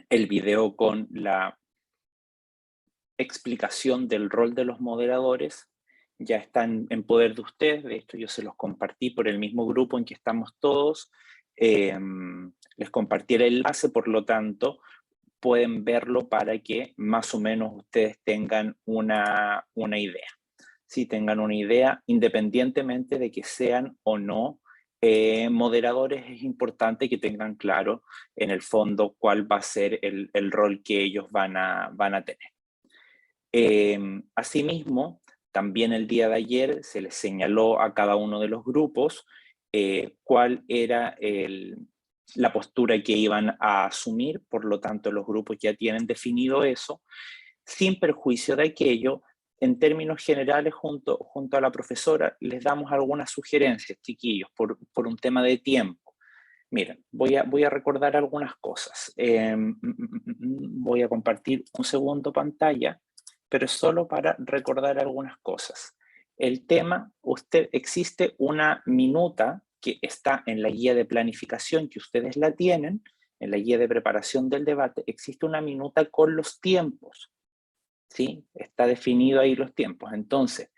el video con la explicación del rol de los moderadores. Ya están en poder de ustedes. De hecho, yo se los compartí por el mismo grupo en que estamos todos. Les compartí el enlace, por lo tanto, pueden verlo para que más o menos ustedes tengan una idea. Si tengan una idea, independientemente de que sean o no moderadores, es importante que tengan claro en el fondo cuál va a ser el rol que ellos van a tener. Asimismo, también el día de ayer se les señaló a cada uno de los grupos cuál era la postura que iban a asumir. Por lo tanto, los grupos ya tienen definido eso, sin perjuicio de aquello. En términos generales, junto a la profesora, les damos algunas sugerencias, chiquillos, por un tema de tiempo. Miren, voy a recordar algunas cosas. Voy a compartir un segundo pantalla, pero es solo para recordar algunas cosas. El tema, existe una minuta que está en la guía de planificación, que ustedes la tienen, en la guía de preparación del debate, existe una minuta con los tiempos, ¿sí? Está definido ahí los tiempos. Entonces,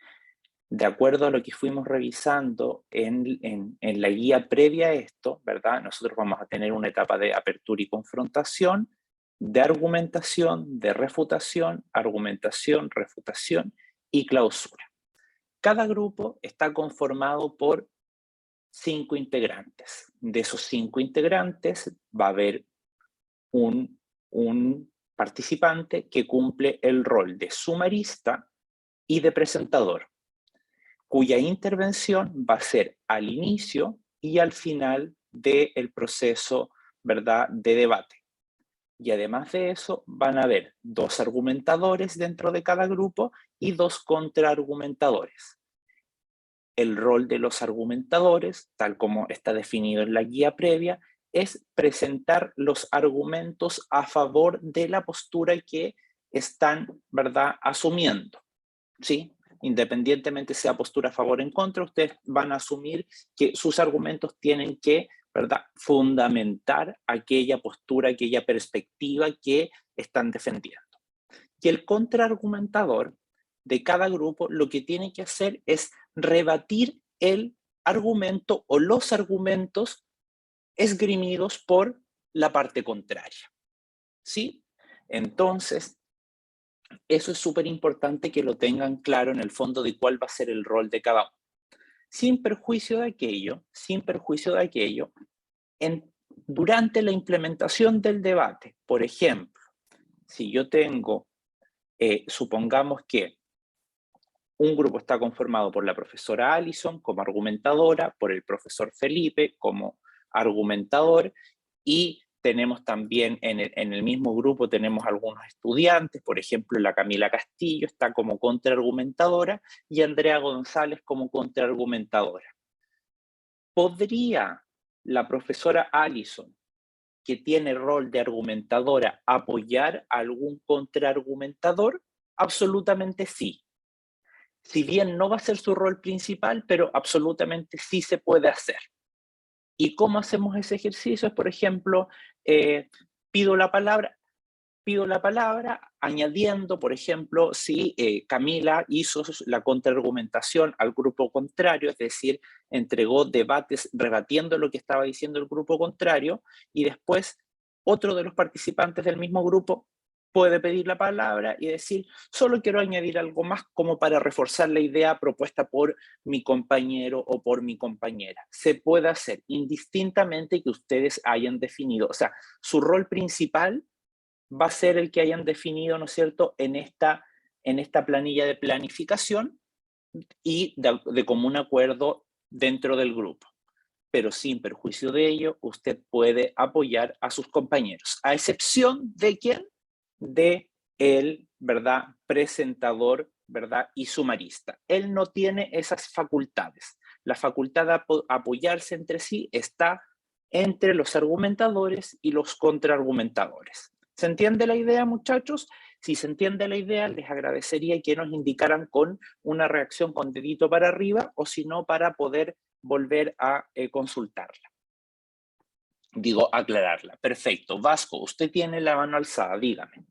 de acuerdo a lo que fuimos revisando en la guía previa a esto, ¿verdad? Nosotros vamos a tener una etapa de apertura y confrontación, de argumentación, de refutación, argumentación, refutación y clausura. Cada grupo está conformado por 5 integrantes. De esos 5 integrantes va a haber un participante que cumple el rol de sumarista y de presentador, cuya intervención va a ser al inicio y al final del proceso, ¿verdad?, de debate. Y además de eso, van a haber 2 argumentadores dentro de cada grupo y 2 contraargumentadores. El rol de los argumentadores, tal como está definido en la guía previa, es presentar los argumentos a favor de la postura que están, ¿verdad?, asumiendo, ¿sí? Independientemente sea postura a favor o en contra, ustedes van a asumir que sus argumentos tienen que, ¿verdad?, fundamentar aquella postura, aquella perspectiva que están defendiendo. Y el contraargumentador de cada grupo lo que tiene que hacer es rebatir el argumento o los argumentos esgrimidos por la parte contraria, ¿sí? Entonces, eso es súper importante que lo tengan claro en el fondo de cuál va a ser el rol de cada uno. Sin perjuicio de aquello, durante la implementación del debate, por ejemplo, si yo tengo, supongamos que un grupo está conformado por la profesora Alison como argumentadora, por el profesor Felipe como argumentador, y tenemos también en el mismo grupo tenemos algunos estudiantes, por ejemplo, la Camila Castillo está como contraargumentadora y Andrea González como contraargumentadora. ¿Podría la profesora Alison, que tiene rol de argumentadora, apoyar a algún contraargumentador? Absolutamente sí. Si bien no va a ser su rol principal, pero absolutamente sí se puede hacer. ¿Y cómo hacemos ese ejercicio? Es, por ejemplo, pido la palabra añadiendo, por ejemplo, si Camila hizo la contraargumentación al grupo contrario, es decir, entregó debates rebatiendo lo que estaba diciendo el grupo contrario, y después otro de los participantes del mismo grupo puede pedir la palabra y decir, solo quiero añadir algo más como para reforzar la idea propuesta por mi compañero o por mi compañera. Se puede hacer indistintamente que ustedes hayan definido, o sea, su rol principal va a ser el que hayan definido, ¿no es cierto?, en esta planilla de planificación y de común acuerdo dentro del grupo. Pero sin perjuicio de ello, usted puede apoyar a sus compañeros, a excepción de ¿quién? De el, ¿verdad?, presentador, ¿verdad?, y sumarista. Él no tiene esas facultades. La facultad de apoyarse entre sí está entre los argumentadores y los contraargumentadores. ¿Se entiende la idea, muchachos? Si se entiende la idea, les agradecería que nos indicaran con una reacción con dedito para arriba o si no, para poder volver a consultarla. Digo, aclararla. Perfecto. Vasco, usted tiene la mano alzada, dígame.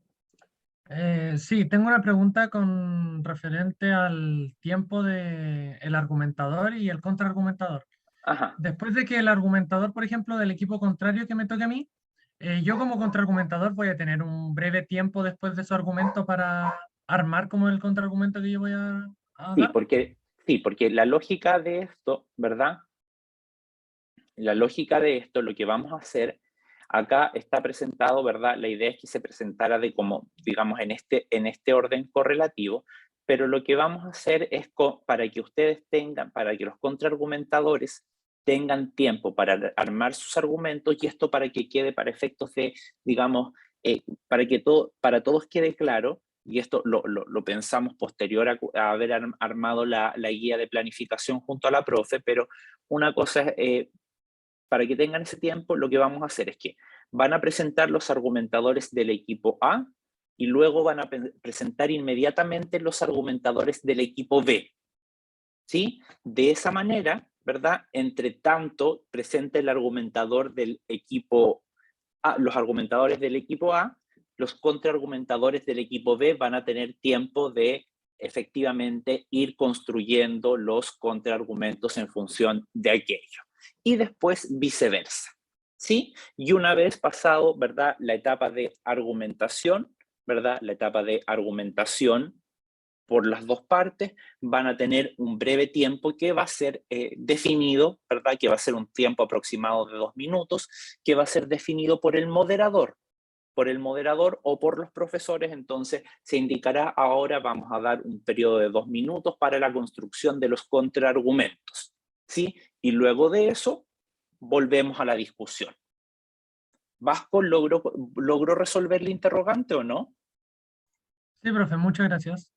Sí, tengo una pregunta con referente al tiempo de el argumentador y el contraargumentador. Ajá. Después de que el argumentador, por ejemplo, del equipo contrario que me toque a mí, yo como contraargumentador voy a tener un breve tiempo después de su argumento para armar como el contraargumento que yo voy a Sí, dar. porque la lógica de esto, ¿verdad? La lógica de esto, lo que vamos a hacer, acá está presentado, ¿verdad? La idea es que se presentara de como, digamos, en este orden correlativo, pero lo que vamos a hacer es para que ustedes tengan, para que los contraargumentadores tengan tiempo para armar sus argumentos y esto para que quede para efectos de, digamos, para que para todos quede claro, y esto lo pensamos posterior a haber armado la guía de planificación junto a la profe, pero una cosa es, para que tengan ese tiempo, lo que vamos a hacer es que van a presentar los argumentadores del equipo A y luego van a presentar inmediatamente los argumentadores del equipo B. ¿Sí? De esa manera, ¿verdad? Entre tanto, presenta el argumentador del equipo A, los argumentadores del equipo A, los contraargumentadores del equipo B van a tener tiempo de efectivamente ir construyendo los contraargumentos en función de aquello. Y después viceversa. ¿Sí? Y una vez pasado, ¿verdad? La etapa de argumentación, ¿verdad? La etapa de argumentación por las dos partes, van a tener un breve tiempo que va a ser definido, ¿verdad? Que va a ser un tiempo aproximado de 2 minutos, que va a ser definido por el moderador o por los profesores. Entonces se indicará ahora vamos a dar un periodo de 2 minutos para la construcción de los contraargumentos, ¿sí? Y luego de eso volvemos a la discusión. ¿Vasco logró resolver el interrogante o no? Sí, profe, muchas gracias.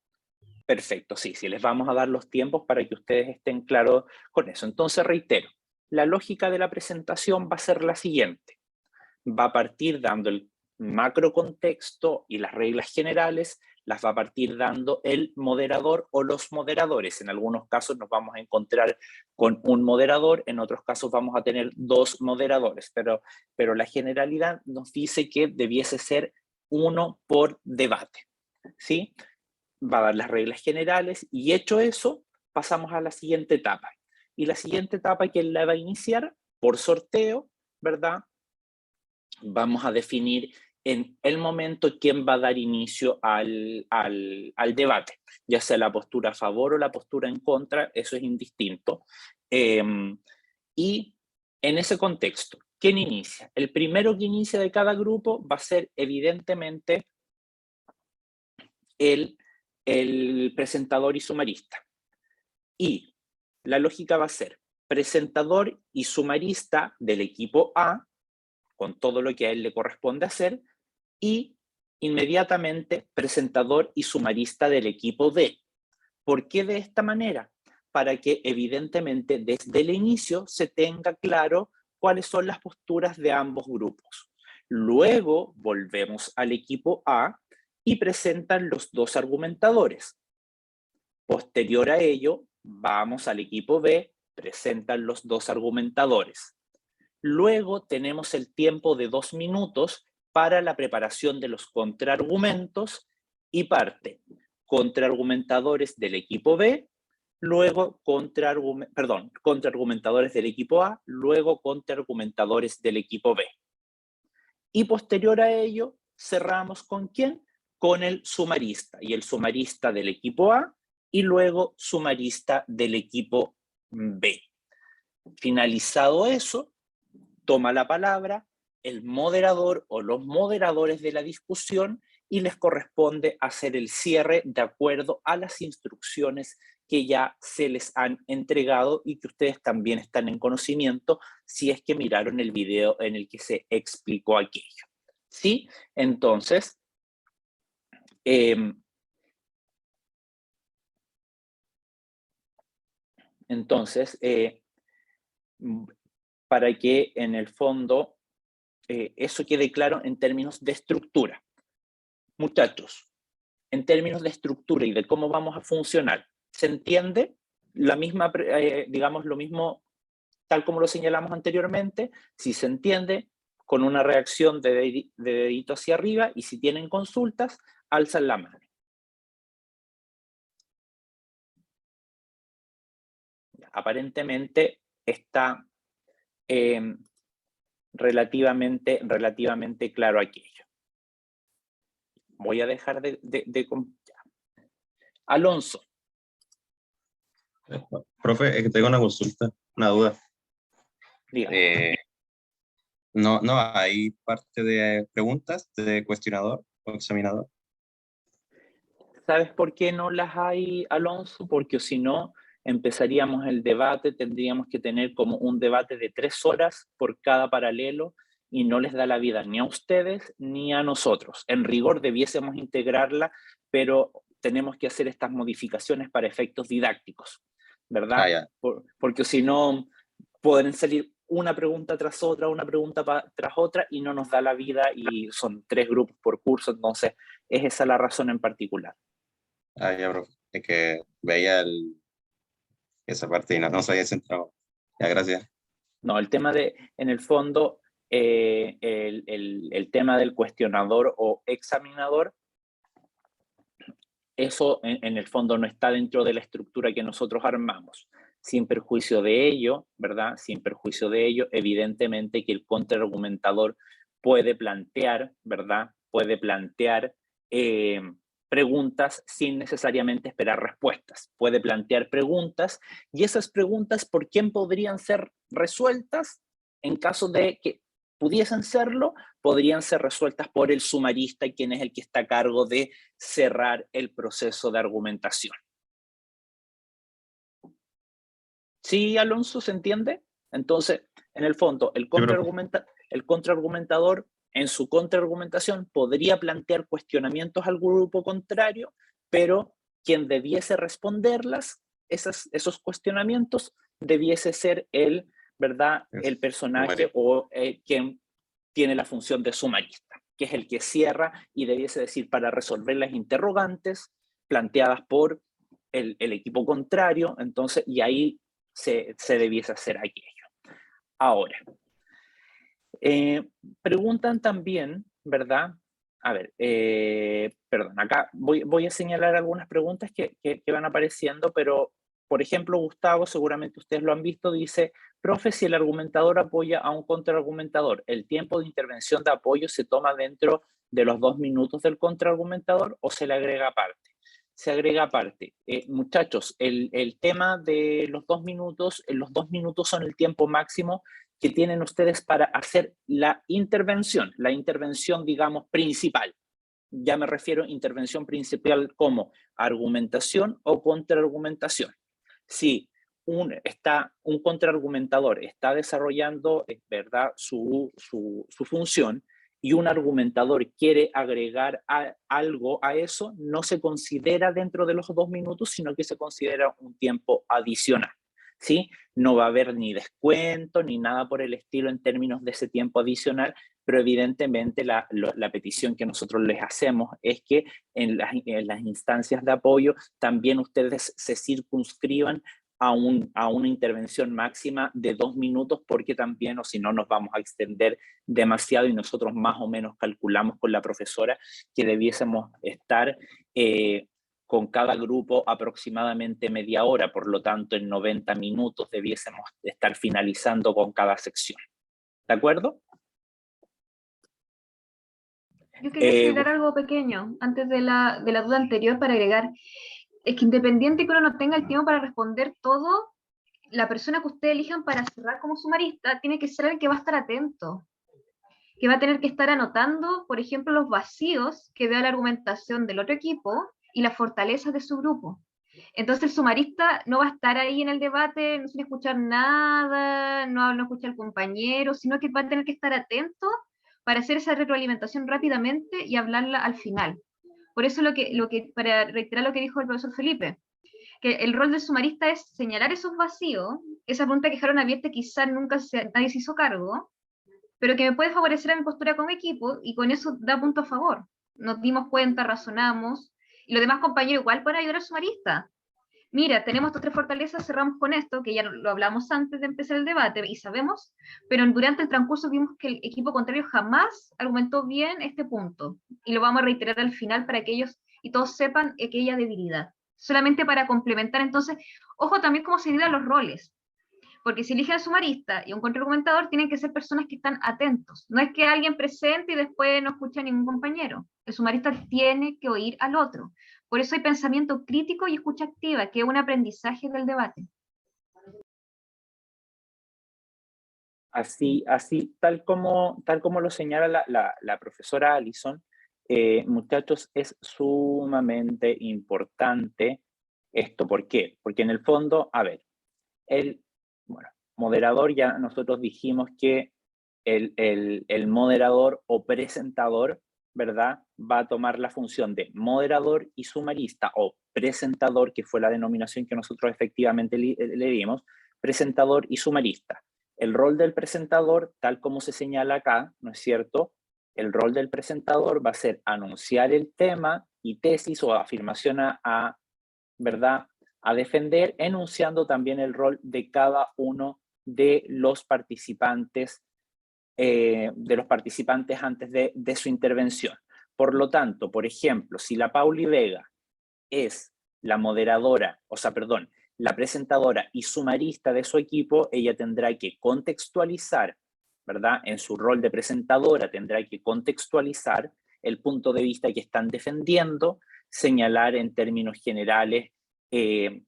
Perfecto, sí, sí, les vamos a dar los tiempos para que ustedes estén claros con eso. Entonces, reitero, la lógica de la presentación va a ser la siguiente. Va a partir dando el macro contexto y las reglas generales, las va a partir dando el moderador o los moderadores. En algunos casos nos vamos a encontrar con un moderador, en otros casos vamos a tener dos moderadores, pero la generalidad nos dice que debiese ser uno por debate, ¿sí? Va a dar las reglas generales y hecho eso, pasamos a la siguiente etapa. Y la siguiente etapa, ¿quién la va a iniciar? Por sorteo, ¿verdad? Vamos a definir en el momento quién va a dar inicio al debate, ya sea la postura a favor o la postura en contra, eso es indistinto. Y en ese contexto, ¿quién inicia? El primero que inicia de cada grupo va a ser evidentemente el presentador y sumarista. Y la lógica va a ser presentador y sumarista del equipo A, con todo lo que a él le corresponde hacer, y inmediatamente presentador y sumarista del equipo B. ¿Por qué de esta manera? Para que evidentemente desde el inicio se tenga claro cuáles son las posturas de ambos grupos. Luego volvemos al equipo A y presentan los dos argumentadores. Posterior a ello, vamos al equipo B, presentan los dos argumentadores. Luego tenemos el tiempo de 2 minutos para la preparación de los contraargumentos y parte contraargumentadores del equipo B, luego contraargumentadores del equipo A, luego contraargumentadores del equipo B. Y posterior a ello, cerramos ¿con quién? Con el sumarista, y el sumarista del equipo A, y luego sumarista del equipo B. Finalizado eso, toma la palabra el moderador o los moderadores de la discusión y les corresponde hacer el cierre de acuerdo a las instrucciones que ya se les han entregado y que ustedes también están en conocimiento si es que miraron el video en el que se explicó aquello. ¿Sí? Entonces, eh, entonces para que en el fondo eso quede claro en términos de estructura. Muchachos, en términos de estructura y de cómo vamos a funcionar, ¿se entiende? La misma, digamos, lo mismo tal como lo señalamos anteriormente. Si se entiende, con una reacción de dedito hacia arriba, y si tienen consultas, alzan la mano. Aparentemente está relativamente claro aquello. Voy a dejar Alonso. Profe, es que tengo una consulta, una duda. No hay parte de preguntas de cuestionador o examinador. ¿Sabes por qué no las hay, Alonso? Porque si no, empezaríamos el debate, tendríamos que tener como un debate de 3 horas por cada paralelo, y no les da la vida ni a ustedes ni a nosotros. En rigor debiésemos integrarla, pero tenemos que hacer estas modificaciones para efectos didácticos, ¿verdad? Porque si no, pueden salir una pregunta tras otra, una pregunta tras otra, y no nos da la vida, y son 3 grupos por curso, entonces es esa la razón en particular. Ya, profe. Es que veía esa parte y no se había centrado. Ya, gracias. No, el tema en el fondo, el tema del cuestionador o examinador, eso en el fondo no está dentro de la estructura que nosotros armamos. Sin perjuicio de ello, ¿verdad? Sin perjuicio de ello, evidentemente que el contraargumentador puede plantear, ¿verdad? Puede plantear preguntas sin necesariamente esperar respuestas. Puede plantear preguntas, y esas preguntas, ¿por quién podrían ser resueltas? En caso de que pudiesen serlo, podrían ser resueltas por el sumarista, quien es el que está a cargo de cerrar el proceso de argumentación. ¿Sí, Alonso, se entiende? Entonces, en el fondo, el contraargumentador en su contraargumentación podría plantear cuestionamientos al grupo contrario, pero quien debiese responderlas, esos cuestionamientos, debiese ser el, ¿verdad?, el personaje o quien tiene la función de sumarista, que es el que cierra y debiese decir, para resolver las interrogantes planteadas por el equipo contrario, entonces, y ahí se debiese hacer aquello. Ahora, preguntan también, ¿verdad? A ver, perdón, acá voy a señalar algunas preguntas que van apareciendo, pero, por ejemplo, Gustavo, seguramente ustedes lo han visto, dice: profe, si el argumentador apoya a un contraargumentador, ¿el tiempo de intervención de apoyo se toma dentro de los 2 minutos del contraargumentador o se le agrega aparte? Se agrega aparte. Muchachos, el tema de los 2 minutos, los 2 minutos son el tiempo máximo que tienen ustedes para hacer la intervención, digamos, principal. Ya me refiero a intervención principal como argumentación o contraargumentación. Si un contraargumentador está desarrollando, ¿verdad?, su función, y un argumentador quiere agregar algo a eso, no se considera dentro de los 2 minutos, sino que se considera un tiempo adicional. ¿Sí? No va a haber ni descuento ni nada por el estilo en términos de ese tiempo adicional, pero evidentemente la petición que nosotros les hacemos es que en las instancias de apoyo también ustedes se circunscriban a una intervención máxima de 2 minutos, porque también, o si no, nos vamos a extender demasiado, y nosotros más o menos calculamos con la profesora que debiésemos estar con cada grupo aproximadamente media hora, por lo tanto en 90 minutos debiésemos estar finalizando con cada sección. ¿De acuerdo? Yo quería acelerar algo pequeño antes de la duda anterior para agregar. Es que independiente que uno no tenga el tiempo para responder todo, la persona que ustedes elijan para cerrar como sumarista tiene que ser el que va a estar atento, que va a tener que estar anotando, por ejemplo, los vacíos que vea la argumentación del otro equipo y las fortalezas de su grupo. Entonces el sumarista no va a estar ahí en el debate sin escuchar nada, no escucha al compañero, sino que va a tener que estar atento para hacer esa retroalimentación rápidamente y hablarla al final. Por eso para reiterar lo que dijo el profesor Felipe, que el rol del sumarista es señalar esos vacíos, esa pregunta que dejaron abierta quizás nadie se hizo cargo, pero que me puede favorecer a mi postura como equipo, y con eso da punto a favor. Nos dimos cuenta, razonamos, y los demás compañeros igual pueden ayudar al sumarista. mira, tenemos estas 3 fortalezas, cerramos con esto, que ya lo hablamos antes de empezar el debate y sabemos, pero durante el transcurso vimos que el equipo contrario jamás argumentó bien este punto, y lo vamos a reiterar al final para que ellos y todos sepan aquella debilidad. Solamente para complementar, entonces, ojo también cómo se dividan los roles, porque si eligen al sumarista y un contraargumentador, tienen que ser personas que están atentos. No es que alguien presente y después no escucha a ningún compañero. El sumarista tiene que oír al otro. Por eso hay pensamiento crítico y escucha activa, que es un aprendizaje del debate. Así, tal como lo señala la profesora Allison, muchachos, es sumamente importante esto. ¿Por qué? Porque en el fondo, a ver, el moderador, ya nosotros dijimos que el moderador o presentador, ¿verdad? Va a tomar la función de moderador y sumarista, o presentador, que fue la denominación que nosotros efectivamente le dimos, presentador y sumarista. El rol del presentador, tal como se señala acá, ¿no es cierto? El rol del presentador va a ser anunciar el tema y tesis o afirmación ¿verdad?, a defender, enunciando también el rol de cada uno de los participantes antes de su intervención. Por lo tanto, por ejemplo, si la Pauli Vega es la moderadora, la presentadora y sumarista de su equipo, ella tendrá que contextualizar, ¿verdad? En su rol de presentadora tendrá que contextualizar el punto de vista que están defendiendo, señalar en términos generales,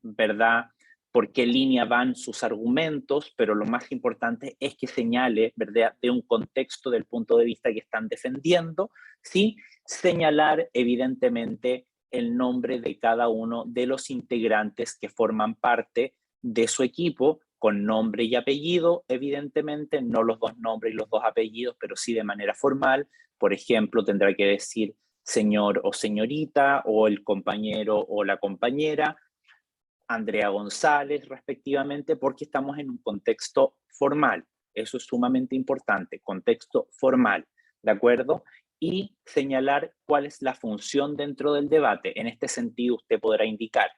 ¿verdad?, por qué línea van sus argumentos, pero lo más importante es que señale, ¿verdad?, de un contexto del punto de vista que están defendiendo, ¿sí? Señalar evidentemente el nombre de cada uno de los integrantes que forman parte de su equipo, con nombre y apellido, evidentemente, no los 2 nombres y los 2 apellidos, pero sí de manera formal. Por ejemplo, tendrá que decir señor o señorita, o el compañero o la compañera, Andrea González, respectivamente, porque estamos en un contexto formal. Eso es sumamente importante, contexto formal, ¿de acuerdo? Y señalar cuál es la función dentro del debate. En este sentido, usted podrá indicar,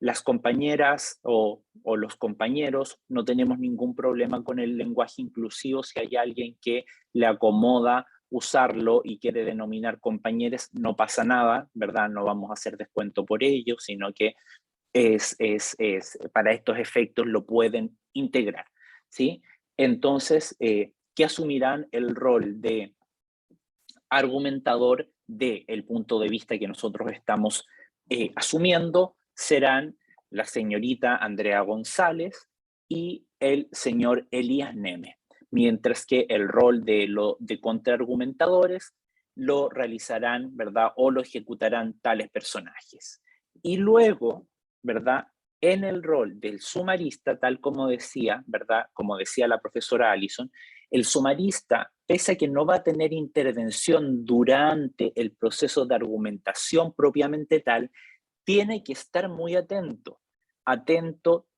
las compañeras o los compañeros no tenemos ningún problema con el lenguaje inclusivo. Si hay alguien que le acomoda usarlo y quiere denominar compañeros, no pasa nada, ¿verdad? No vamos a hacer descuento por ello, sino que para estos efectos lo pueden integrar, ¿sí? Entonces, ¿qué asumirán el rol de argumentador del punto de vista que nosotros estamos asumiendo? Serán la señorita Andrea González y el señor Elías Neme, mientras que el rol de contraargumentadores lo realizarán, ¿verdad?, o lo ejecutarán tales personajes. Y luego, ¿verdad?, en el rol del sumarista, tal como decía, ¿verdad?, como decía la profesora Allison, el sumarista, pese a que no va a tener intervención durante el proceso de argumentación propiamente tal, tiene que estar muy atento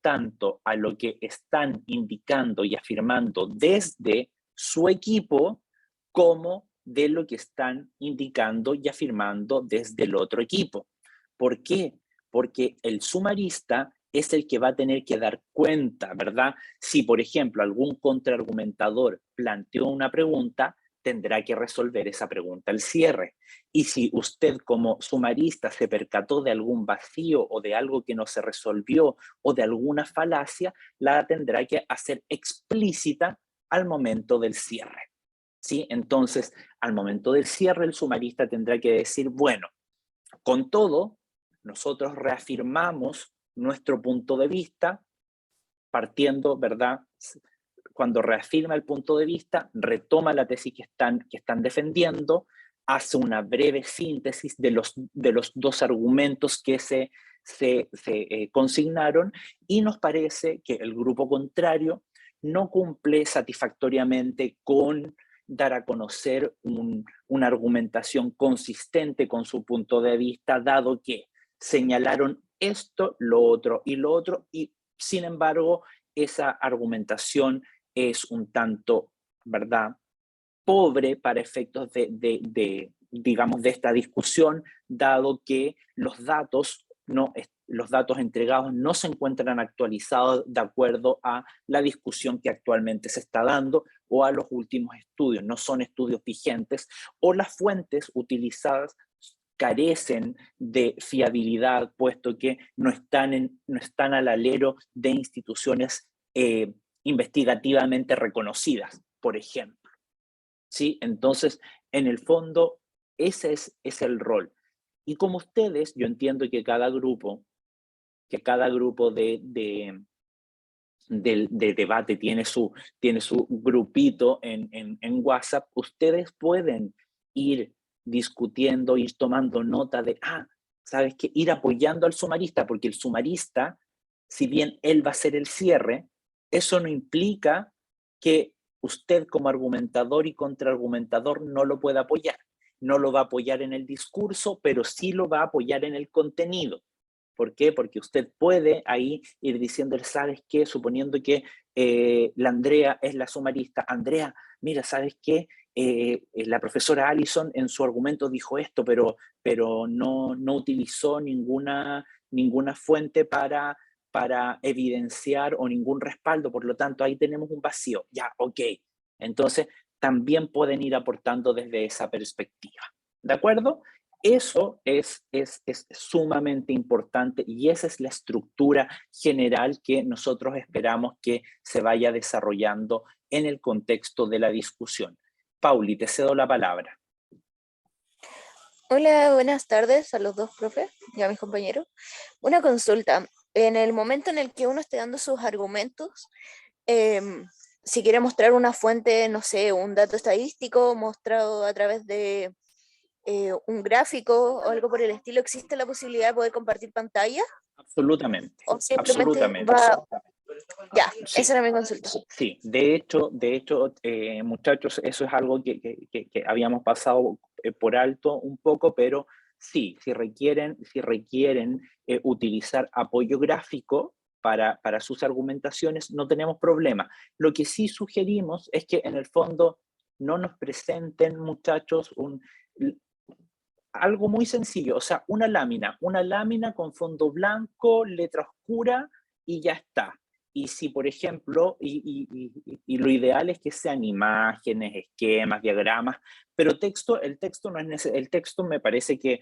tanto a lo que están indicando y afirmando desde su equipo, como de lo que están indicando y afirmando desde el otro equipo. ¿Por qué? Porque el sumarista es el que va a tener que dar cuenta, ¿verdad? Si, por ejemplo, algún contraargumentador planteó una pregunta, tendrá que resolver esa pregunta al cierre. Y si usted como sumarista se percató de algún vacío o de algo que no se resolvió o de alguna falacia, la tendrá que hacer explícita al momento del cierre, ¿sí? Entonces, al momento del cierre, el sumarista tendrá que decir, bueno, con todo, nosotros reafirmamos nuestro punto de vista, partiendo, ¿verdad? Cuando reafirma el punto de vista, retoma la tesis que están defendiendo, hace una breve síntesis de los 2 argumentos que se consignaron, y nos parece que el grupo contrario no cumple satisfactoriamente con dar a conocer una argumentación consistente con su punto de vista, dado que señalaron esto, lo otro y lo otro, y sin embargo, esa argumentación es un tanto, ¿verdad?, pobre para efectos digamos, de esta discusión, dado que los datos entregados no se encuentran actualizados de acuerdo a la discusión que actualmente se está dando o a los últimos estudios, no son estudios vigentes, o las fuentes utilizadas carecen de fiabilidad, puesto que no están al alero de instituciones investigativamente reconocidas, por ejemplo. ¿Sí? Entonces, en el fondo, ese es el rol. Y como ustedes, yo entiendo que cada grupo de debate tiene su grupito en WhatsApp, ustedes pueden ir discutiendo, ir tomando nota de, ¿sabes qué? Ir apoyando al sumarista, porque el sumarista, si bien él va a hacer el cierre, eso no implica que usted como argumentador y contraargumentador no lo pueda apoyar. No lo va a apoyar en el discurso, pero sí lo va a apoyar en el contenido. ¿Por qué? Porque usted puede ahí ir diciéndole, ¿sabes qué? Suponiendo que la Andrea es la sumarista. Andrea, mira, ¿sabes qué? La profesora Allison en su argumento dijo esto, pero no utilizó ninguna fuente para evidenciar o ningún respaldo, por lo tanto ahí tenemos un vacío. Ya, ok. Entonces también pueden ir aportando desde esa perspectiva. ¿De acuerdo? Eso es sumamente importante y esa es la estructura general que nosotros esperamos que se vaya desarrollando en el contexto de la discusión. Pauli, te cedo la palabra. Hola, buenas tardes a los dos profes y a mis compañeros. Una consulta. En el momento en el que uno esté dando sus argumentos, si quiere mostrar una fuente, no sé, un dato estadístico mostrado a través de un gráfico o algo por el estilo, ¿existe la posibilidad de poder compartir pantalla? Absolutamente. ¿O simplemente Absolutamente. va...? Ya, Sí. esa era mi consulta. Sí, de hecho, muchachos, eso es algo que habíamos pasado por alto un poco, pero sí, si requieren utilizar apoyo gráfico para sus argumentaciones, no tenemos problema. Lo que sí sugerimos es que en el fondo no nos presenten, muchachos, algo muy sencillo, o sea, una lámina con fondo blanco, letra oscura y ya está. Y si, por ejemplo, y lo ideal es que sean imágenes, esquemas, diagramas, pero el texto no es necesario. El texto me parece que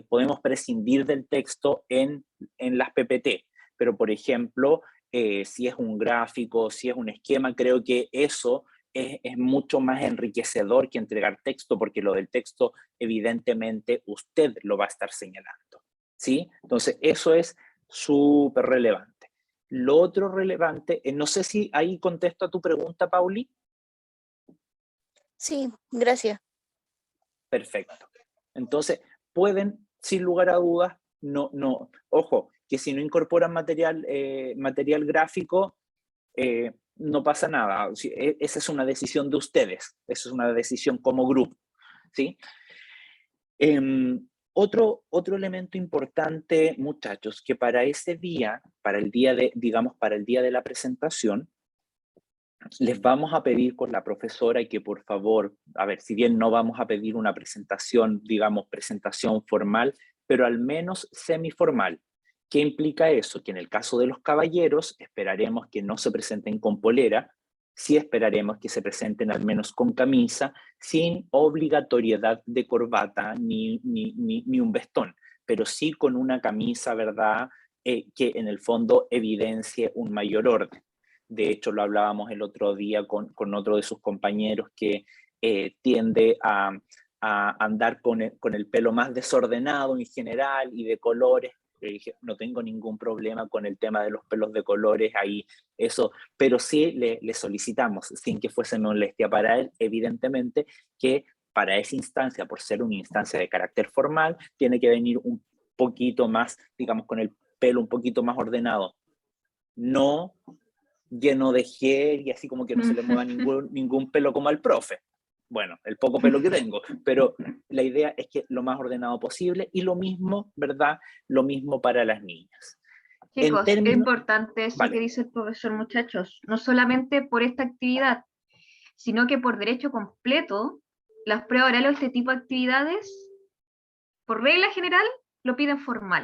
podemos prescindir del texto en las PPT, pero por ejemplo, si es un gráfico, si es un esquema, creo que eso es mucho más enriquecedor que entregar texto, porque lo del texto evidentemente usted lo va a estar señalando, ¿sí? Entonces eso es súper relevante. Lo otro relevante, no sé si ahí contesto a tu pregunta, Pauli. Sí, gracias. Perfecto. Entonces, pueden, sin lugar a dudas, ojo, que si no incorporan material gráfico, no pasa nada. Esa es una decisión de ustedes, esa es una decisión como grupo, ¿sí? Otro elemento importante, muchachos, que para ese día, para el día de la presentación, les vamos a pedir con la profesora que por favor, a ver, si bien no vamos a pedir una presentación, presentación formal, pero al menos semiformal. ¿Qué implica eso? Que en el caso de los caballeros esperaremos que no se presenten con polera, sí esperaremos que se presenten al menos con camisa, sin obligatoriedad de corbata ni un vestón, pero sí con una camisa, ¿verdad? Que en el fondo evidencie un mayor orden. De hecho, lo hablábamos el otro día con otro de sus compañeros que tiende a andar con el pelo más desordenado en general y de colores. Le dije, no tengo ningún problema con el tema de los pelos de colores ahí, eso, pero sí le solicitamos, sin que fuese molestia para él, evidentemente, que para esa instancia, por ser una instancia de carácter formal, tiene que venir un poquito más, digamos, con el pelo un poquito más ordenado. No lleno de gel y así como que no se le mueva ningún pelo como al profe. Bueno, el poco pelo que tengo, pero la idea es que lo más ordenado posible y lo mismo, ¿verdad? Lo mismo para las niñas. Chicos, es importante eso Vale. que dice el profesor, muchachos, no solamente por esta actividad, sino que por derecho completo, las pruebas orales o este tipo de actividades, por regla general, lo piden formal.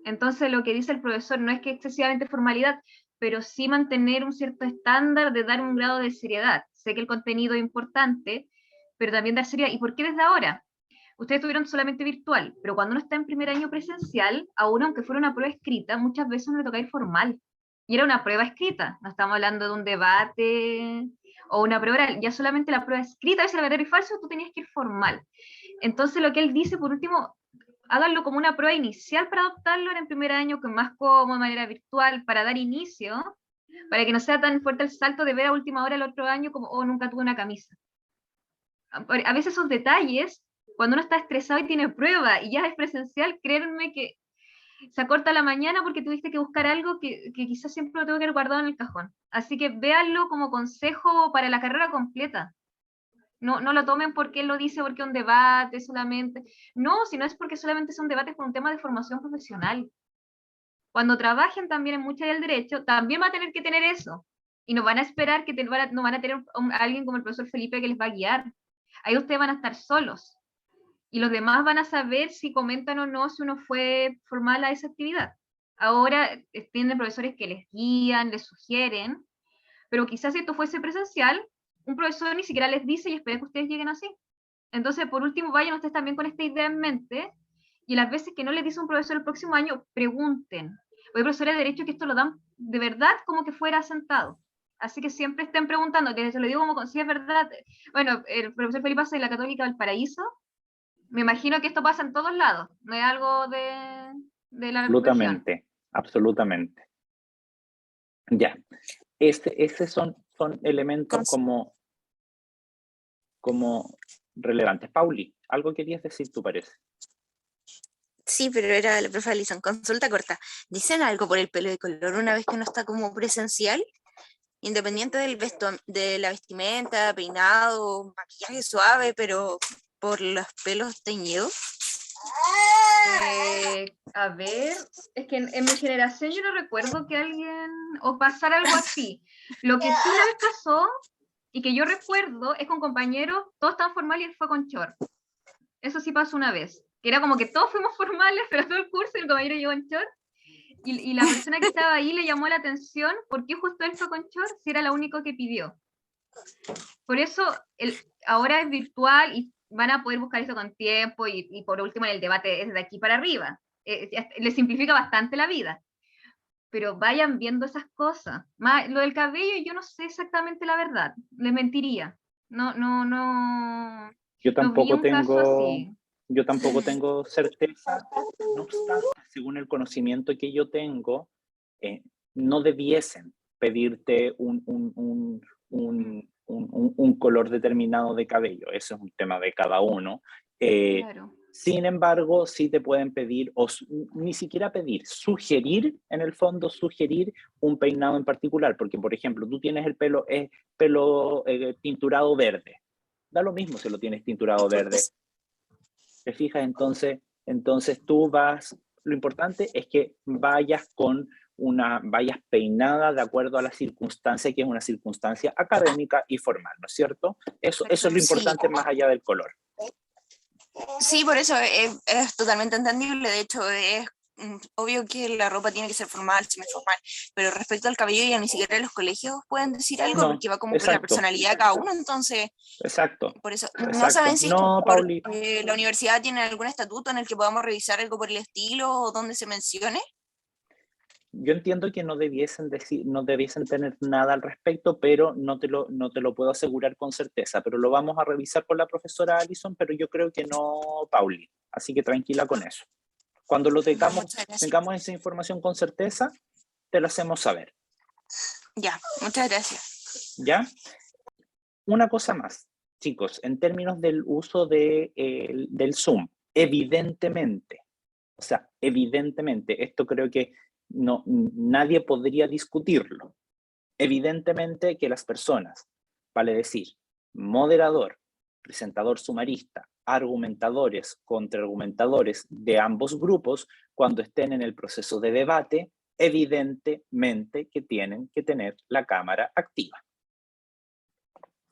Entonces lo que dice el profesor no es que excesivamente formalidad, pero sí mantener un cierto estándar de dar un grado de seriedad. Sé que el contenido es importante, pero también dar seriedad. ¿Y por qué desde ahora? Ustedes tuvieron solamente virtual, pero cuando uno está en primer año presencial, a uno, aunque fuera una prueba escrita, muchas veces uno le toca ir formal. Y era una prueba escrita, no estamos hablando de un debate o una prueba oral, ya solamente la prueba escrita, a veces el verdadero y falso, tú tenías que ir formal. Entonces lo que él dice, por último, háganlo como una prueba inicial para adoptarlo en el primer año, con más cómodo, de manera virtual, para dar inicio, para que no sea tan fuerte el salto de ver a última hora el otro año como, oh, nunca tuve una camisa. A veces esos detalles, cuando uno está estresado y tiene prueba y ya es presencial, créanme que se acorta la mañana porque tuviste que buscar algo que quizás siempre lo tengo que haber guardado en el cajón. Así que véanlo como consejo para la carrera completa. No lo tomen porque él lo dice, porque es un debate solamente. No, sino es porque solamente son debates por un tema de formación profesional. Cuando trabajen también en muchas del derecho, también va a tener que tener eso. Y no van a esperar que no van a tener alguien como el profesor Felipe que les va a guiar. Ahí ustedes van a estar solos. Y los demás van a saber si comentan o no si uno fue formal a esa actividad. Ahora tienen profesores que les guían, les sugieren, pero quizás si esto fuese presencial, un profesor ni siquiera les dice y espera que ustedes lleguen así. Entonces, por último, vayan ustedes también con esta idea en mente, y las veces que no les dice un profesor el próximo año, pregunten. Hay profesores de derecho que esto lo dan de verdad como que fuera sentado. Así que siempre estén preguntando, les lo digo como si es verdad. Bueno, el profesor Felipe hace de la Católica Valparaíso, me imagino que esto pasa en todos lados, no es algo de la región. Absolutamente, absolutamente. Ya, estos son elementos como relevantes. Pauli, algo querías decir, tú parece. Sí, pero era la profe Alison. Consulta corta. ¿Dicen algo por el pelo de color una vez que uno está como presencial? Independiente de la vestimenta, peinado, maquillaje suave, pero por los pelos teñidos. A ver, es que en mi generación yo no recuerdo que alguien o pasara algo así. Lo que sí una vez pasó y que yo recuerdo es con compañeros, todos tan formales y él fue con short. Eso sí pasó una vez, que era como que todos fuimos formales, pero todo el curso y el compañero llegó en short. Y la persona que estaba ahí le llamó la atención por qué justo él fue con short si era lo único que pidió. Por eso ahora es virtual y van a poder buscar eso con tiempo y por último en el debate es de aquí para arriba. Les simplifica bastante la vida. Pero vayan viendo esas cosas. Lo del cabello yo no sé exactamente la verdad, les mentiría. No. Yo tampoco no vi un caso así. Yo tampoco tengo certeza, no obstante, según el conocimiento que yo tengo, no debiesen pedirte un color determinado de cabello. Eso es un tema de cada uno. Claro. Sin embargo, sí te pueden pedir, o ni siquiera pedir, sugerir, en el fondo, sugerir un peinado en particular, porque, por ejemplo, tú tienes el pelo tinturado verde. Da lo mismo si lo tienes tinturado verde. ¿Te fijas? Entonces tú vas, lo importante es que vayas peinada de acuerdo a la circunstancia, que es una circunstancia académica y formal, ¿no es cierto? Eso es lo importante, sí, más allá del color. Sí, por eso es totalmente entendible. De hecho, es obvio que la ropa tiene que ser formal, semiformal, pero respecto al cabello ya ni siquiera los colegios pueden decir algo, no, porque va como con la personalidad de cada uno, entonces... Exacto. Por eso, exacto. ¿no saben si no, la universidad tiene algún estatuto en el que podamos revisar algo por el estilo o donde se mencione? Yo entiendo que no debiesen tener nada al respecto, pero no te lo puedo asegurar con certeza, pero lo vamos a revisar con la profesora Alison, pero yo creo que no, Pauli, así que tranquila con eso. Cuando lo tengamos esa información con certeza, te lo hacemos saber. Ya, muchas gracias. ¿Ya? Una cosa más, chicos, en términos del uso del Zoom, evidentemente, esto creo que nadie podría discutirlo. Evidentemente que las personas, vale decir, moderador, presentador sumarista, argumentadores, contraargumentadores de ambos grupos, cuando estén en el proceso de debate, evidentemente que tienen que tener la cámara activa.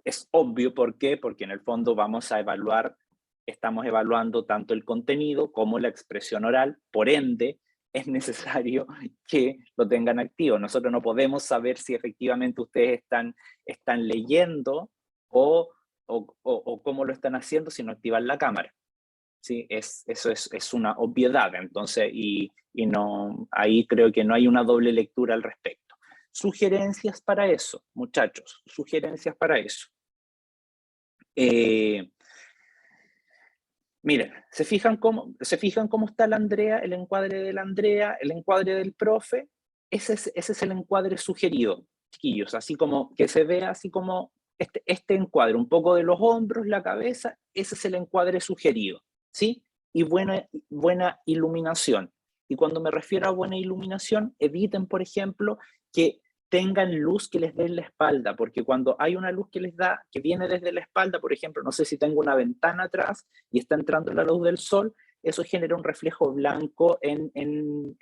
es obvio, ¿por qué? Porque en el fondo estamos evaluando tanto el contenido como la expresión oral, por ende, es necesario que lo tengan activo. Nosotros no podemos saber si efectivamente ustedes están leyendo o cómo lo están haciendo si no activan la cámara. ¿Sí? Eso es una obviedad, entonces, no, ahí creo que no hay una doble lectura al respecto. Sugerencias para eso, muchachos, sugerencias para eso. Miren, ¿se fijan cómo está la Andrea, el encuadre de la Andrea, el encuadre del profe? Ese es el encuadre sugerido, chiquillos, así como que se vea así como este encuadre, un poco de los hombros, la cabeza, ese es el encuadre sugerido, ¿sí? Y buena iluminación. Y cuando me refiero a buena iluminación, eviten, por ejemplo, que tengan luz que les dé en la espalda, porque cuando hay una luz que les da, que viene desde la espalda, por ejemplo, no sé si tengo una ventana atrás y está entrando la luz del sol, eso genera un reflejo blanco en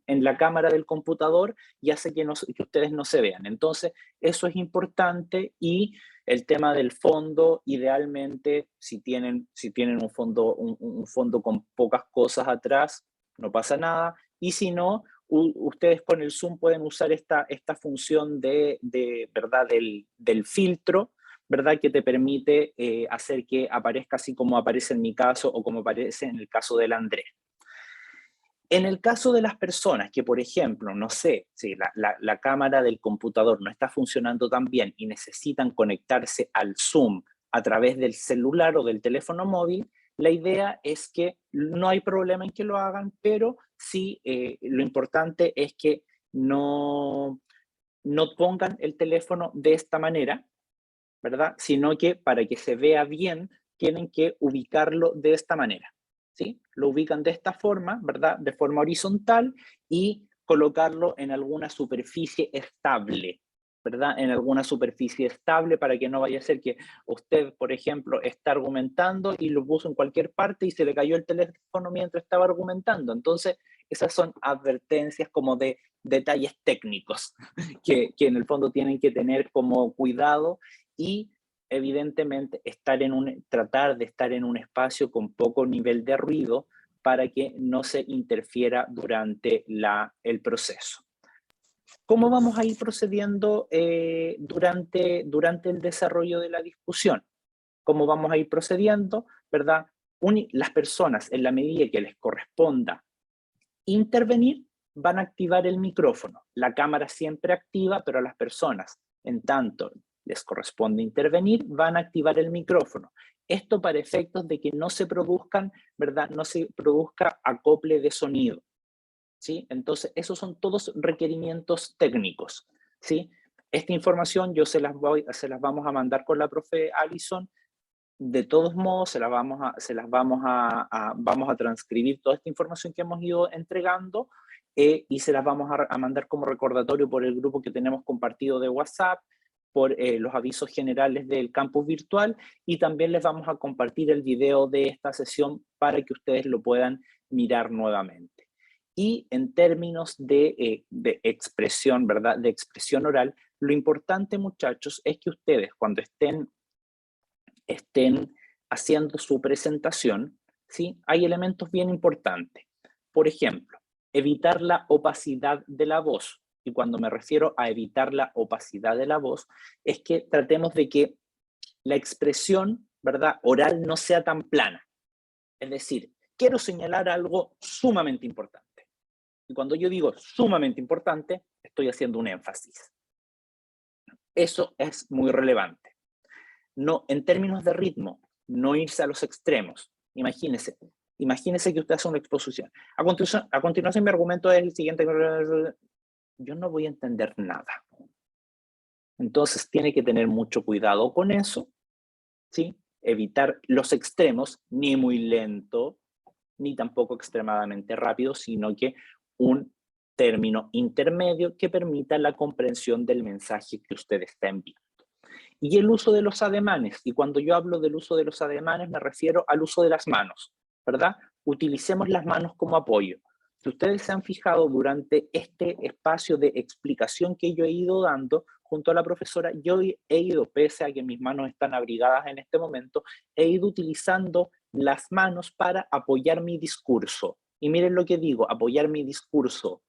la cámara del computador y hace que ustedes no se vean. Entonces, eso es importante. Y el tema del fondo, idealmente, si tienen un fondo con pocas cosas atrás, no pasa nada. Y si no, ustedes con el zoom pueden usar esta función ¿verdad? del filtro, ¿verdad? Que te permite hacer que aparezca así como aparece en mi caso o como aparece en el caso del Andrés. En el caso de las personas que, por ejemplo, no sé, si la cámara del computador no está funcionando tan bien y necesitan conectarse al Zoom a través del celular o del teléfono móvil, la idea es que no hay problema en que lo hagan, pero sí lo importante es que no pongan el teléfono de esta manera, ¿verdad? Sino que para que se vea bien, tienen que ubicarlo de esta manera, ¿sí? Lo ubican de esta forma, ¿verdad? De forma horizontal y colocarlo en alguna superficie estable, ¿verdad? En alguna superficie estable para que no vaya a ser que usted, por ejemplo, está argumentando y lo puso en cualquier parte y se le cayó el teléfono mientras estaba argumentando. Entonces, esas son advertencias como de detalles técnicos que en el fondo tienen que tener como cuidado y evidentemente tratar de estar en un espacio con poco nivel de ruido para que no se interfiera durante el proceso. ¿Cómo vamos a ir procediendo durante el desarrollo de la discusión? ¿Cómo vamos a ir procediendo? ¿Verdad? Las personas, en la medida que les corresponda intervenir, van a activar el micrófono. La cámara siempre activa, pero a las personas, en tanto les corresponde intervenir, van a activar el micrófono. Esto para efectos de que no se produzcan, ¿verdad? No se produzca acople de sonido, ¿sí? Entonces, esos son todos requerimientos técnicos, ¿sí? Esta información yo se las vamos a mandar con la profe Alison. De todos modos, vamos a transcribir toda esta información que hemos ido entregando y se las vamos a mandar como recordatorio por el grupo que tenemos compartido de WhatsApp, por los avisos generales del campus virtual, y también les vamos a compartir el video de esta sesión para que ustedes lo puedan mirar nuevamente. Y en términos de expresión, ¿verdad? De expresión oral, lo importante, muchachos, es que ustedes cuando estén haciendo su presentación, ¿sí? Hay elementos bien importantes. Por ejemplo, evitar la opacidad de la voz. Y cuando me refiero a evitar la opacidad de la voz, es que tratemos de que la expresión, ¿verdad?, oral no sea tan plana. Es decir, quiero señalar algo sumamente importante. Y cuando yo digo sumamente importante, estoy haciendo un énfasis. Eso es muy relevante. No, en términos de ritmo, no irse a los extremos. Imagínese que usted hace una exposición. A continuación mi argumento es el siguiente. Yo no voy a entender nada. Entonces tiene que tener mucho cuidado con eso, ¿sí? Evitar los extremos, ni muy lento, ni tampoco extremadamente rápido, sino que un término intermedio que permita la comprensión del mensaje que usted está enviando. Y el uso de los ademanes, y cuando yo hablo del uso de los ademanes me refiero al uso de las manos, ¿verdad? Utilicemos las manos como apoyo. Si ustedes se han fijado durante este espacio de explicación que yo he ido dando, junto a la profesora, yo he ido, pese a que mis manos están abrigadas en este momento, he ido utilizando las manos para apoyar mi discurso. Y miren lo que digo, apoyar mi discurso.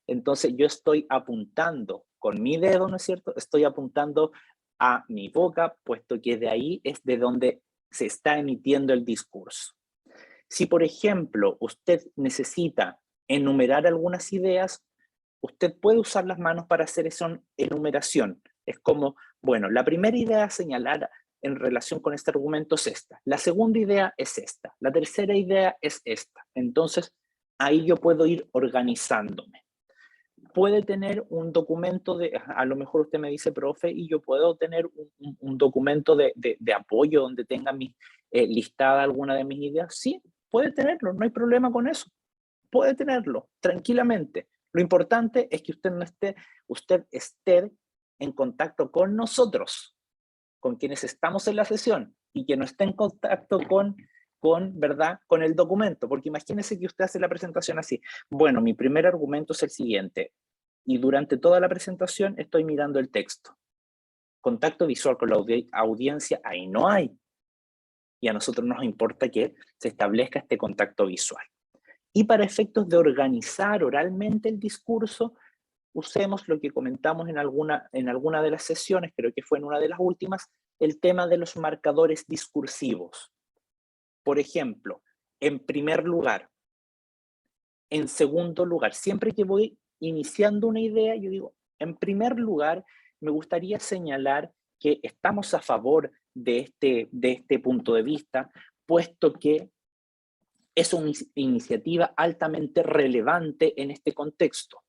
Entonces yo estoy apuntando con mi dedo, ¿no es cierto? Estoy apuntando a mi boca, puesto que de ahí es de donde se está emitiendo el discurso. Si, por ejemplo, usted necesita enumerar algunas ideas, usted puede usar las manos para hacer esa enumeración. Es como, bueno, la primera idea a señalar en relación con este argumento es esta. La segunda idea es esta. La tercera idea es esta. Entonces, ahí yo puedo ir organizándome. Puede tener un documento a lo mejor usted me dice, profe, y yo puedo tener un documento de apoyo donde tenga listada alguna de mis ideas. Sí, puede tenerlo, no hay problema con eso. Puede tenerlo, tranquilamente. Lo importante es que usted esté en contacto con nosotros, con quienes estamos en la sesión, y que no esté en contacto ¿verdad? Con el documento, porque imagínese que usted hace la presentación así. Bueno, mi primer argumento es el siguiente, y durante toda la presentación estoy mirando el texto. Contacto visual con la audiencia, ahí no hay. Y a nosotros nos importa que se establezca este contacto visual. Y para efectos de organizar oralmente el discurso, usemos lo que comentamos en alguna de las sesiones, creo que fue en una de las últimas, el tema de los marcadores discursivos. Por ejemplo, en primer lugar, en segundo lugar, siempre que voy iniciando una idea, yo digo, en primer lugar, me gustaría señalar que estamos a favor de este punto de vista, puesto que es una iniciativa altamente relevante en este contexto.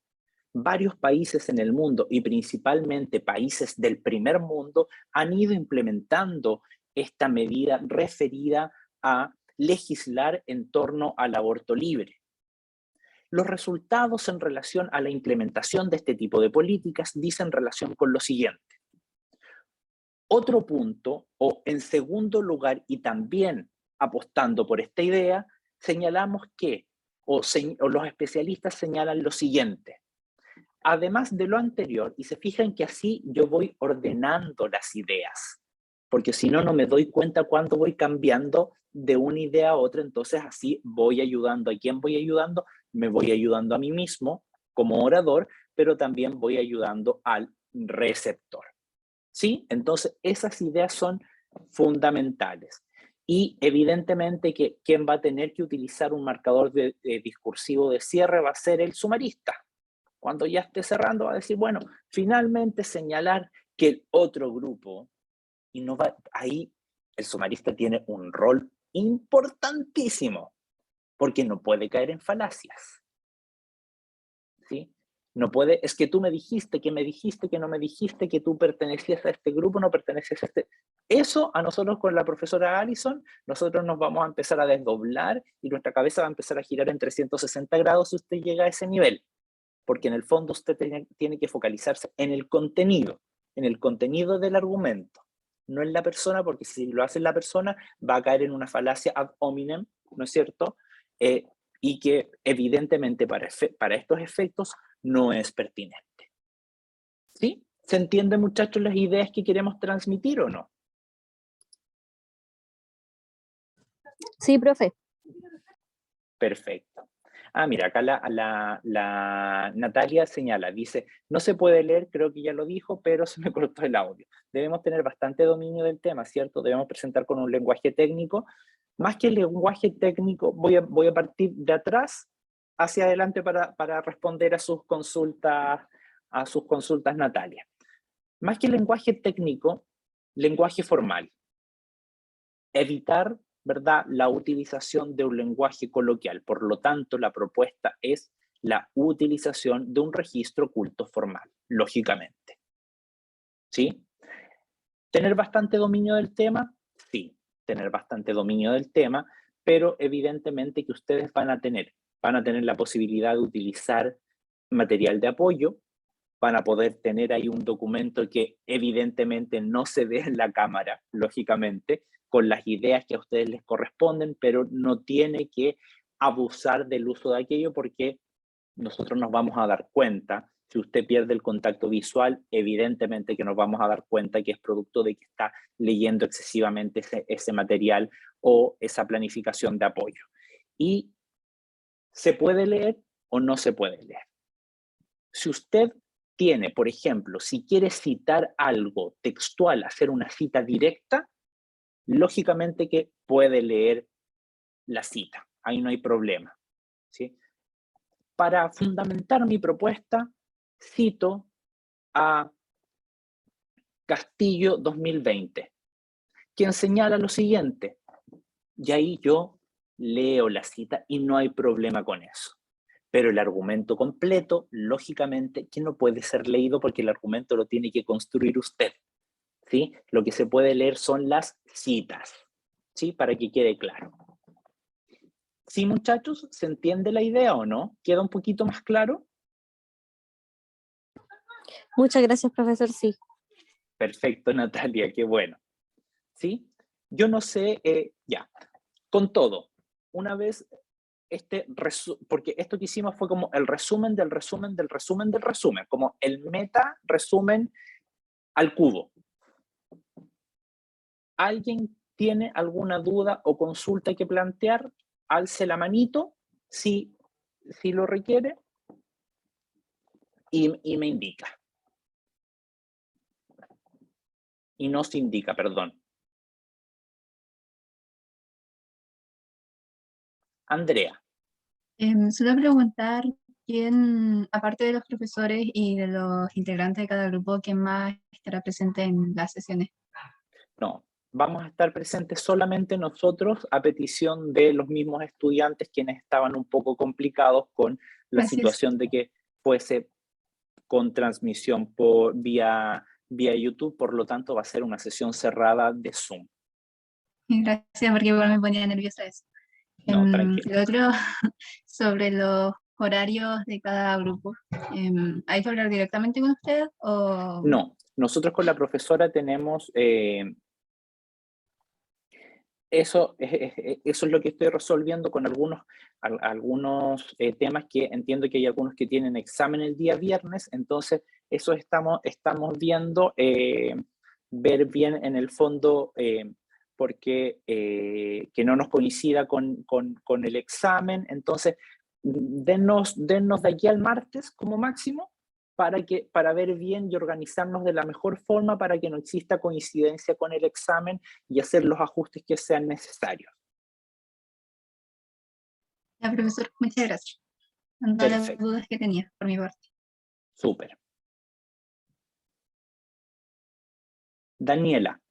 Varios países en el mundo, y principalmente países del primer mundo, han ido implementando esta medida referida a legislar en torno al aborto libre. Los resultados en relación a la implementación de este tipo de políticas dicen relación con lo siguiente. Otro punto, o en segundo lugar, y también apostando por esta idea, señalamos que, o los especialistas señalan lo siguiente. Además de lo anterior, y se fijan que así yo voy ordenando las ideas, porque si no, no me doy cuenta cuando voy cambiando de una idea a otra, entonces así voy ayudando. ¿A quién voy ayudando? Me voy ayudando a mí mismo como orador, pero también voy ayudando al receptor. ¿Sí? Entonces esas ideas son fundamentales. Y evidentemente que quien va a tener que utilizar un marcador discursivo de cierre va a ser el sumarista. Cuando ya esté cerrando va a decir, bueno, finalmente señalar que el otro grupo, y no va, ahí el sumarista tiene un rol importantísimo, porque no puede caer en falacias. ¿Sí? No puede, es que tú me dijiste, que no me dijiste, que tú pertenecías a este grupo, no perteneces a este. Eso a nosotros con la profesora Allison, nosotros nos vamos a empezar a desdoblar y nuestra cabeza va a empezar a girar en 360 grados si usted llega a ese nivel. Porque en el fondo usted tiene que focalizarse en el contenido del argumento, no en la persona, porque si lo hace en la persona va a caer en una falacia ad hominem, ¿no es cierto? Y que evidentemente para estos efectos no es pertinente. ¿Sí? ¿Se entienden, muchachos, las ideas que queremos transmitir o no? Sí, profe. Perfecto. Mira, acá la Natalia señala, dice, no se puede leer, creo que ya lo dijo, pero se me cortó el audio. Debemos tener bastante dominio del tema, ¿cierto? Debemos presentar con un lenguaje técnico. Más que el lenguaje técnico, voy a partir de atrás hacia adelante para responder a sus consultas, Natalia. Más que el lenguaje técnico, lenguaje formal. Evitar, ¿verdad?, la utilización de un lenguaje coloquial. Por lo tanto, la propuesta es la utilización de un registro culto formal, lógicamente. ¿Sí? ¿Tener bastante dominio del tema? Sí, tener bastante dominio del tema, pero evidentemente que ustedes van a tener la posibilidad de utilizar material de apoyo, van a poder tener ahí un documento que evidentemente no se ve en la cámara, lógicamente, con las ideas que a ustedes les corresponden, pero no tiene que abusar del uso de aquello porque nosotros nos vamos a dar cuenta Si usted pierde el contacto visual, evidentemente que nos vamos a dar cuenta que es producto de que está leyendo excesivamente ese material o esa planificación de apoyo. Y ¿se puede leer o no se puede leer? Si usted tiene, por ejemplo, si quiere citar algo textual, hacer una cita directa, lógicamente que puede leer la cita. Ahí no hay problema, ¿sí? Para fundamentar mi propuesta, cito a Castillo 2020, quien señala lo siguiente, y ahí yo leo la cita y no hay problema con eso. Pero el argumento completo, lógicamente, que no puede ser leído porque el argumento lo tiene que construir usted, ¿sí? Lo que se puede leer son las citas, ¿sí? Para que quede claro. ¿Sí, muchachos? ¿Se entiende la idea o no? ¿Queda un poquito más claro? Muchas gracias, profesor. Sí. Perfecto, Natalia, qué bueno. ¿Sí? Yo no sé, ya, con todo, una vez porque esto que hicimos fue como el resumen del resumen del resumen del resumen, como el meta resumen al cubo. ¿Alguien tiene alguna duda o consulta que plantear? Alce la manito si lo requiere y me indica. Y nos indica, perdón. Andrea. Solo preguntar quién, aparte de los profesores y de los integrantes de cada grupo, quién más estará presente en las sesiones. No, vamos a estar presentes solamente nosotros a petición de los mismos estudiantes quienes estaban un poco complicados con la Gracias. situación de que fuese con transmisión por vía YouTube, por lo tanto va a ser una sesión cerrada de Zoom. Gracias, porque igual me ponía nerviosa eso. No, tranquilo. Lo otro, sobre los horarios de cada grupo. ¿Hay que hablar directamente con ustedes? O... No, nosotros con la profesora tenemos... Eso es lo que estoy resolviendo con algunos temas que entiendo que hay algunos que tienen examen el día viernes, entonces eso estamos viendo, ver bien en el fondo porque que no nos coincida con el examen, entonces dennos de aquí al martes como máximo para ver bien y organizarnos de la mejor forma para que no exista coincidencia con el examen y hacer los ajustes que sean necesarios. Ya, profesor, muchas gracias. Son todas las Perfecto. dudas que tenía por mi parte. Súper. Daniela.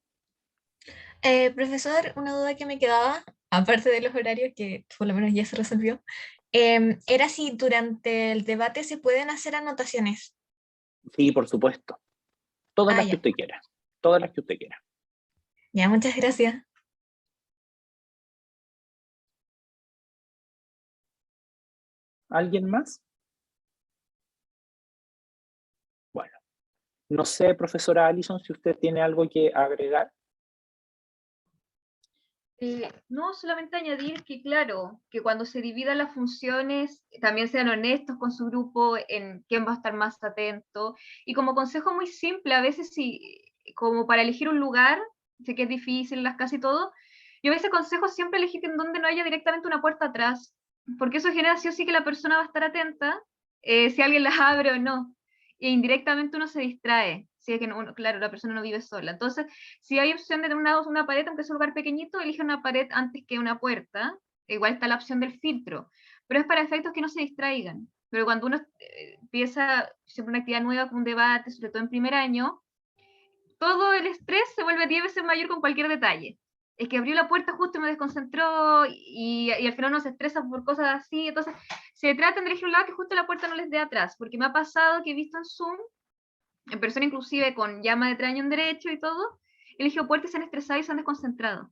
Profesor, una duda que me quedaba, aparte de los horarios, que por lo menos ya se resolvió, era si durante el debate se pueden hacer anotaciones. Sí, por supuesto. Todas las que Ya. usted quiera. Todas las que usted quiera. Ya, muchas gracias. ¿Alguien más? Bueno. No sé, profesora Allison, si usted tiene algo que agregar. No, solamente añadir que, claro, que cuando se dividan las funciones, también sean honestos con su grupo en quién va a estar más atento. Y como consejo muy simple, a veces como para elegir un lugar, sé que es difícil, las casi todo, yo a veces aconsejo siempre elegir en donde no haya directamente una puerta atrás, porque eso genera sí o sí que la persona va a estar atenta, si alguien las abre o no. E indirectamente uno se distrae, si es que claro, la persona no vive sola. Entonces, si hay opción de tener una pared, aunque es un lugar pequeñito, elige una pared antes que una puerta. Igual está la opción del filtro, pero es para efectos que no se distraigan. Pero cuando uno empieza siempre una actividad nueva, con un debate, sobre todo en primer año, todo el estrés se vuelve 10 veces mayor con cualquier detalle. Es que abrió la puerta justo y me desconcentró y al final uno se estresa por cosas así. Entonces, se trata de elegir un lado que justo la puerta no les dé atrás, porque me ha pasado que he visto en Zoom, en persona inclusive con llama de 3 años en derecho y todo, eligió puertas y se han estresado y se han desconcentrado.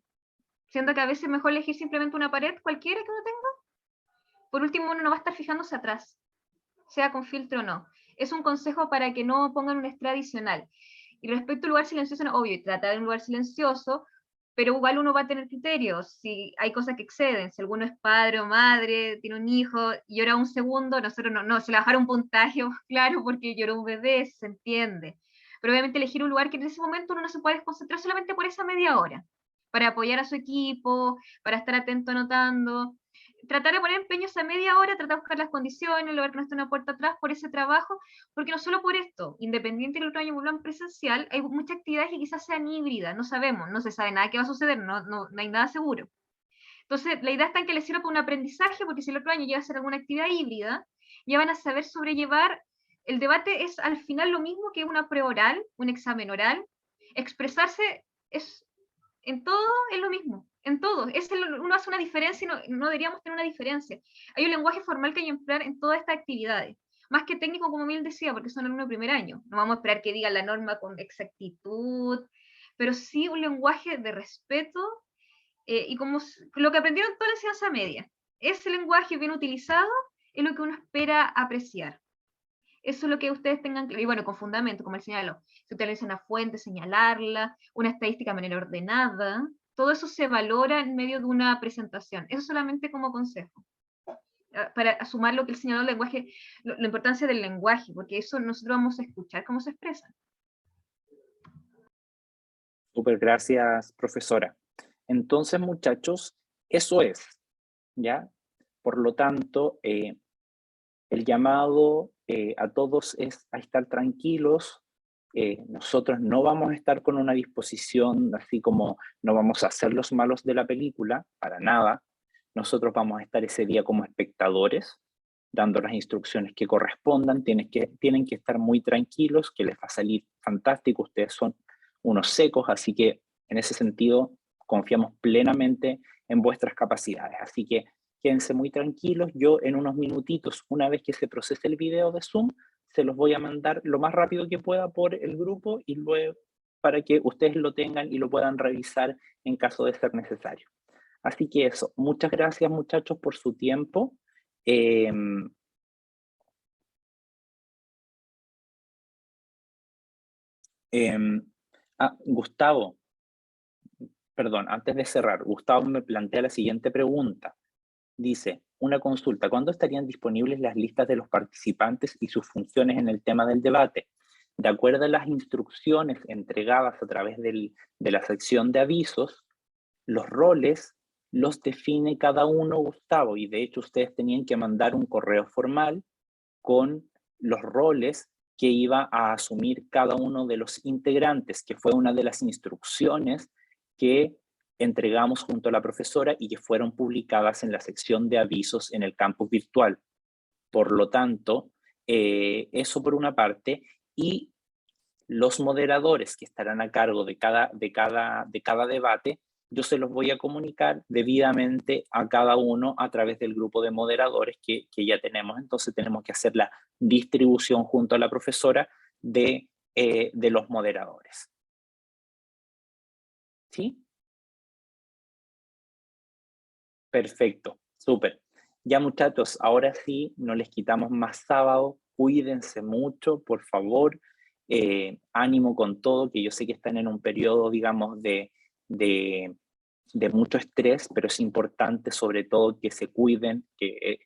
Siento que a veces es mejor elegir simplemente una pared cualquiera que uno tenga. Por último, uno no va a estar fijándose atrás, sea con filtro o no. Es un consejo para que no pongan un estrés adicional. Y respecto al lugar silencioso, no, obvio, tratar de un lugar silencioso, pero igual uno va a tener criterios, si hay cosas que exceden, si alguno es padre o madre, tiene un hijo, y llora un segundo, nosotros no se le bajaron un puntaje, claro, porque lloró un bebé, se entiende. Pero obviamente elegir un lugar que en ese momento uno no se puede concentrar solamente por esa media hora, para apoyar a su equipo, para estar atento anotando. Tratar de poner empeño esa media hora, tratar de buscar las condiciones, lograr que no esté una puerta atrás por ese trabajo, porque no solo por esto, independiente que el otro año vuelvan presencial, hay muchas actividades que quizás sean híbridas, no sabemos, no se sabe nada que va a suceder, no hay nada seguro. Entonces, la idea está en que les sirva para un aprendizaje, porque si el otro año llega a hacer alguna actividad híbrida, ya van a saber sobrellevar. El debate es al final lo mismo que una prueba oral, un examen oral. Expresarse es, en todo es lo mismo, en todo. Uno hace una diferencia y no deberíamos tener una diferencia. Hay un lenguaje formal que hay que emplear en todas estas actividades. Más que técnico, como Mil decía, porque son alumnos de primer año. No vamos a esperar que digan la norma con exactitud, pero sí un lenguaje de respeto, y como lo que aprendieron toda la enseñanza media. Ese lenguaje bien utilizado es lo que uno espera apreciar. Eso es lo que ustedes tengan, y bueno, con fundamento, como él señaló, si utiliza una fuente, señalarla, una estadística de manera ordenada, todo eso se valora en medio de una presentación. Eso solamente como consejo. Para sumar lo que él señaló, el lenguaje, la importancia del lenguaje, porque eso nosotros vamos a escuchar cómo se expresa. Súper, gracias, profesora. Entonces, muchachos, eso es, ¿ya? Por lo tanto, el llamado a todos es a estar tranquilos. Nosotros no vamos a estar con una disposición así como no vamos a ser los malos de la película, para nada. Nosotros vamos a estar ese día como espectadores, dando las instrucciones que correspondan. Tienen que estar muy tranquilos, que les va a salir fantástico. Ustedes son unos secos, así que en ese sentido confiamos plenamente en vuestras capacidades. Así que quédense muy tranquilos. Yo en unos minutitos, una vez que se procese el video de Zoom, se los voy a mandar lo más rápido que pueda por el grupo y luego para que ustedes lo tengan y lo puedan revisar en caso de ser necesario. Así que eso, muchas gracias muchachos por su tiempo. Gustavo, perdón, antes de cerrar, Gustavo me plantea la siguiente pregunta. Dice, una consulta, ¿cuándo estarían disponibles las listas de los participantes y sus funciones en el tema del debate? De acuerdo a las instrucciones entregadas a través de la sección de avisos, los roles los define cada uno, Gustavo, y de hecho ustedes tenían que mandar un correo formal con los roles que iba a asumir cada uno de los integrantes, que fue una de las instrucciones que entregamos junto a la profesora y que fueron publicadas en la sección de avisos en el campus virtual. Por lo tanto, eso por una parte, y los moderadores que estarán a cargo de cada debate, yo se los voy a comunicar debidamente a cada uno a través del grupo de moderadores que ya tenemos. Entonces tenemos que hacer la distribución junto a la profesora de los moderadores. ¿Sí? Perfecto, súper. Ya muchachos, ahora sí, no les quitamos más sábado. Cuídense mucho, por favor. Ánimo con todo, que yo sé que están en un periodo, digamos, de mucho estrés, pero es importante sobre todo que se cuiden, que